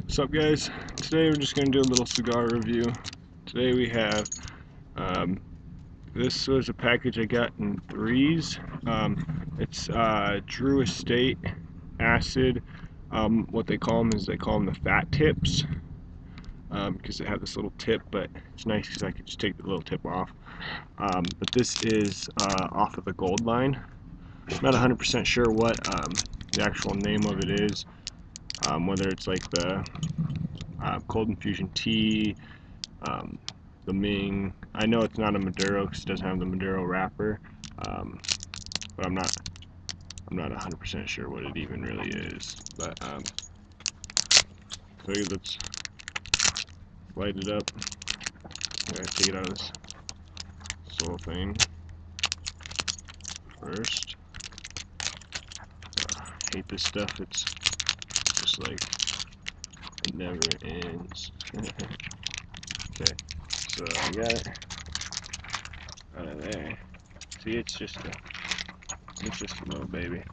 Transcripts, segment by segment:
What's up, guys? Today we're just going to do a little cigar review. Today we have, this was a package I got in threes. It's Drew Estate Acid. What they call them is they call them the fat tips, because they have this little tip, but it's nice because I could just take the little tip off. But this is off of the Gold line. I'm not 100% sure what the actual name of it is, whether it's like the cold infusion tea, the Ming. I know it's not a Maduro because it doesn't have the Maduro wrapper, but I'm not 100% sure what it even really is. But so let's light it up. I gotta take it out of this little thing first. I hate this stuff. It's just like it never ends. Okay, so I got it out of there. See, it's just a little baby.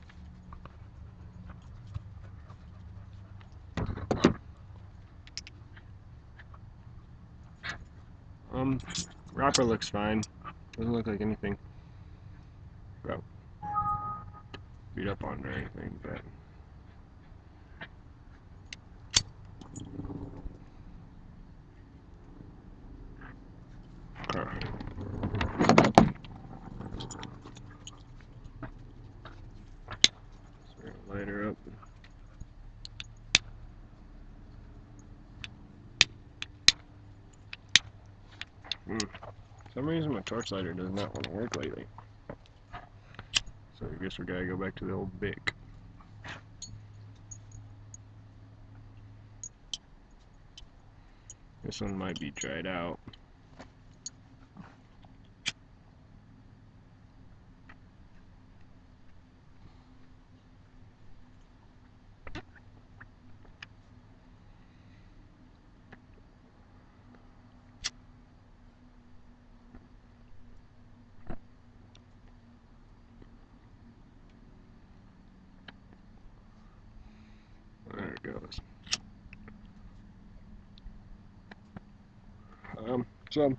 Wrapper looks fine. Doesn't look like anything got beat up on or anything, but light her up. For some reason my torch lighter does not want to work lately. So I guess we gotta go back to the old Bic. This one might be dried out. There it goes. So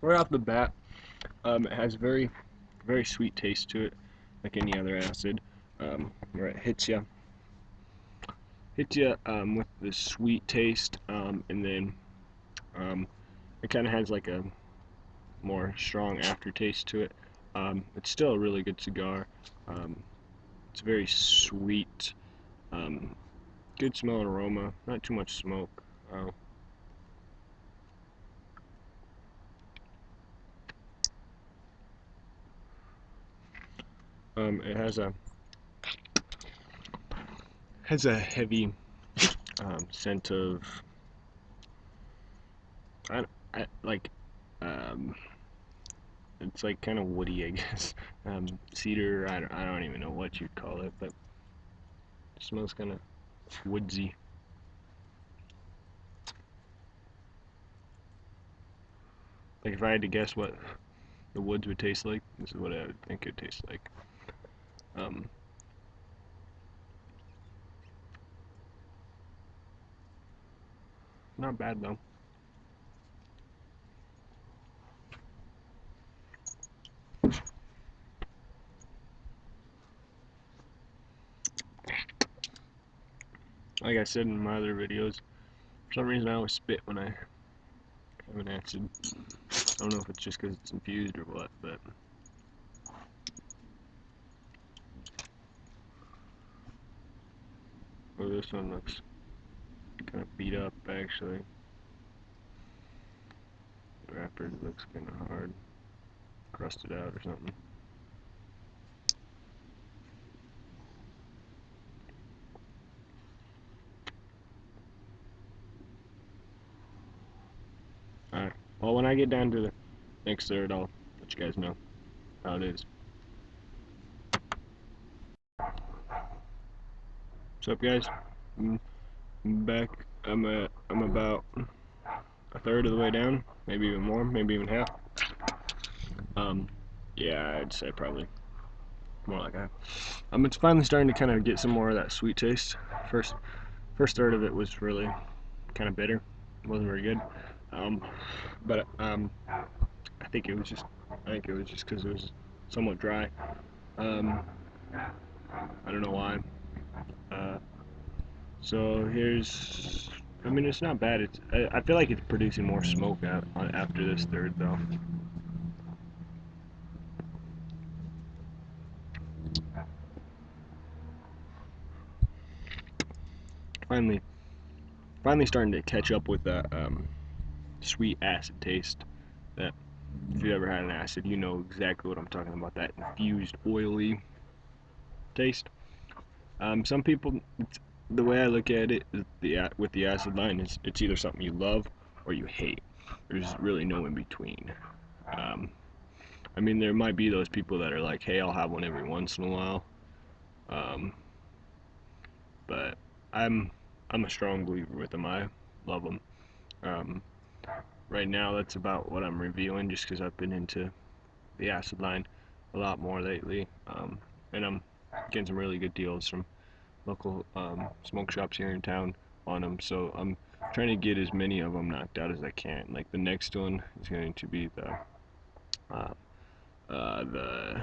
right off the bat, it has very sweet taste to it, like any other acid. Where it hits you with the sweet taste, and then it kind of has like a more strong aftertaste to it. It's still a really good cigar. It's very sweet, good smell and aroma, not too much smoke. It has a heavy scent of I like it's like kind of woody, I guess. Cedar. I don't even know what you'd call it, but it smells kind of woodsy. Like if I had to guess what the woods would taste like, this is what I would think it tastes like. Not bad though. Like I said in my other videos, for some reason I always spit when I have an acid. I don't know if it's just because it's infused or what, but oh, this one looks kind of beat up actually. The wrapper looks kind of hard, crusted out or something. Alright, well when I get down to the next third, I'll let you guys know how it is. What's up, guys? I'm back. I'm about a third of the way down, maybe even more, maybe even half. Yeah, I'd say probably more like that. It's finally starting to kind of get some more of that sweet taste. first third of it was really kind of bitter. It wasn't very good. Um, but I think it was just because it was somewhat dry. Um, I don't know why. Uh, so here's. I mean, it's not bad. I feel like it's producing more smoke after this third though. Finally, finally starting to catch up with that sweet acid taste. That if you ever had an acid, you know exactly what I'm talking about. That infused oily taste. Some people, the way I look at it is with the acid line is it's either something you love or you hate. There's really no in between. Um, I mean, there might be those people that are like, hey, I'll have one every once in a while. Um, but I'm I'm a strong believer with them. I love them. Um, right now, that's about what I'm reviewing, just because I've been into the acid line a lot more lately, and I'm getting some really good deals from local smoke shops here in town on them. So I'm trying to get as many of them knocked out as I can. Like the next one is going to be uh, the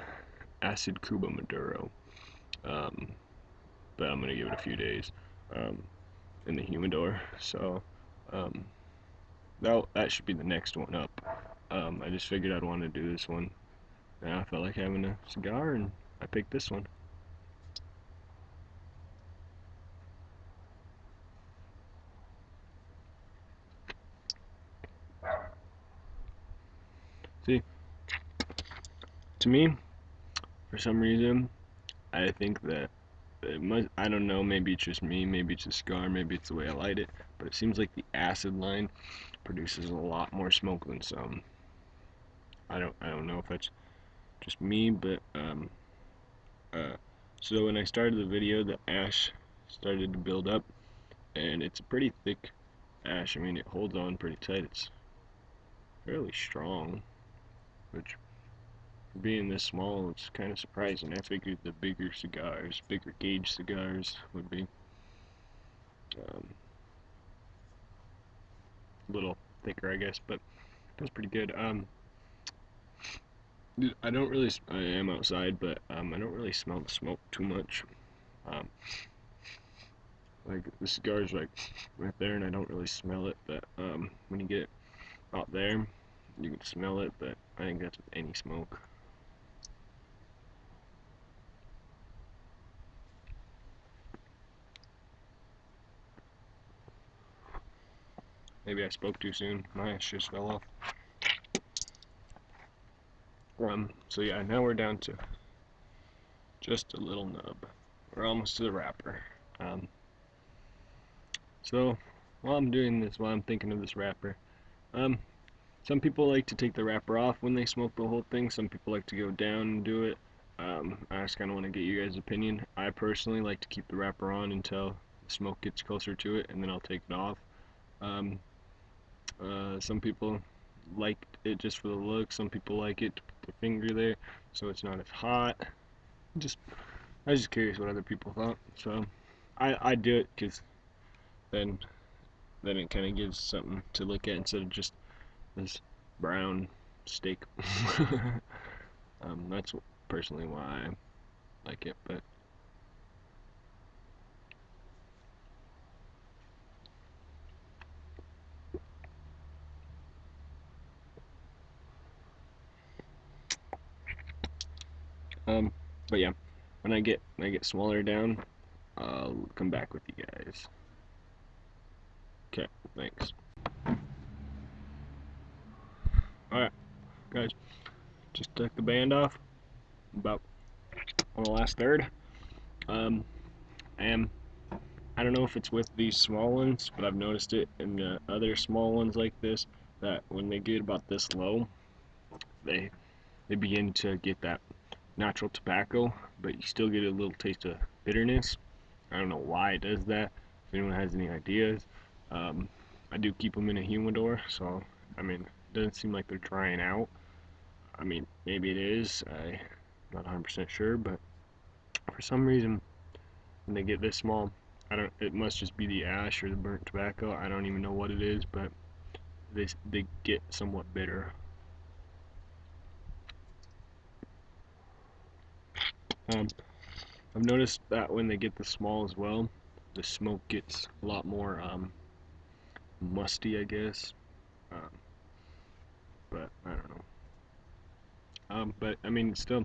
acid Cuba Maduro, um, but I'm gonna give it a few days in the humidor. So um, that should be the next one up. I just figured I'd want to do this one, and I felt like having a cigar, and I picked this one. See, to me, for some reason, I think that it must, I don't know, maybe it's just me, maybe it's a cigar, maybe it's the way I light it, but it seems like the acid line produces a lot more smoke than some. I don't know if that's just me, but uh, so when I started the video, the ash started to build up, and it's a pretty thick ash. I mean, it holds on pretty tight. It's fairly strong, which for being this small, it's kind of surprising. I figured the bigger cigars, bigger gauge cigars, would be um, a little thicker, I guess, but it was pretty good. I don't really. I am outside, but I don't really smell the smoke too much. Um, like the cigar's like right there, and I don't really smell it. But when you get out there, you can smell it. But I think that's with any smoke. Maybe I spoke too soon. My ash just fell off. So yeah, now we're down to just a little nub. We're almost to the wrapper. Um, so while I'm doing this, while I'm thinking of this wrapper, um, some people like to take the wrapper off when they smoke the whole thing. Some people like to go down and do it. I just kind of want to get you guys' opinion. I personally like to keep the wrapper on until the smoke gets closer to it, and then I'll take it off. Um, some people like it just for the look. Some people like it to put their finger there so it's not as hot. Just I was just curious what other people thought. So I do it because then it kind of gives something to look at instead of just this brown steak. That's personally why I like it. Um, but yeah, when I get smaller down, I'll come back with you guys. Okay, thanks. All right, guys, just took the band off about on the last third. Um, and I don't know if it's with these small ones, but I've noticed it in the other small ones like this that when they get about this low, they they begin to get that natural tobacco, but you still get a little taste of bitterness. I don't know why it does that. If anyone has any ideas, um, I do keep them in a humidor, so I mean, it doesn't seem like they're drying out. I mean, maybe it is. I'm not 100% sure, but for some reason, when they get this small, I don't. It must just be the ash or the burnt tobacco. I don't even know what it is, but they get somewhat bitter. Um, I've noticed that when they get the small as well, the smoke gets a lot more musty, I guess. Um, but I don't know. But I mean, still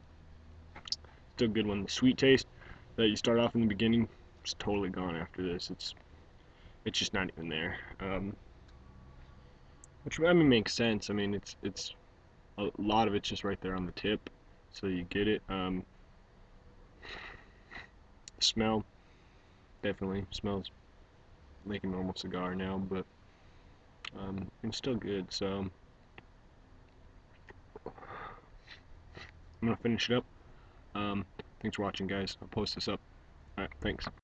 good one. The sweet taste that you start off in the beginning is totally gone after this. It's just not even there. Which I mean makes sense. I mean it's a lot of it's just right there on the tip, so you get it. Smell definitely smells like a normal cigar now, but it's still good. So I'm gonna finish it up. Thanks for watching, guys. I'll post this up. All right, thanks.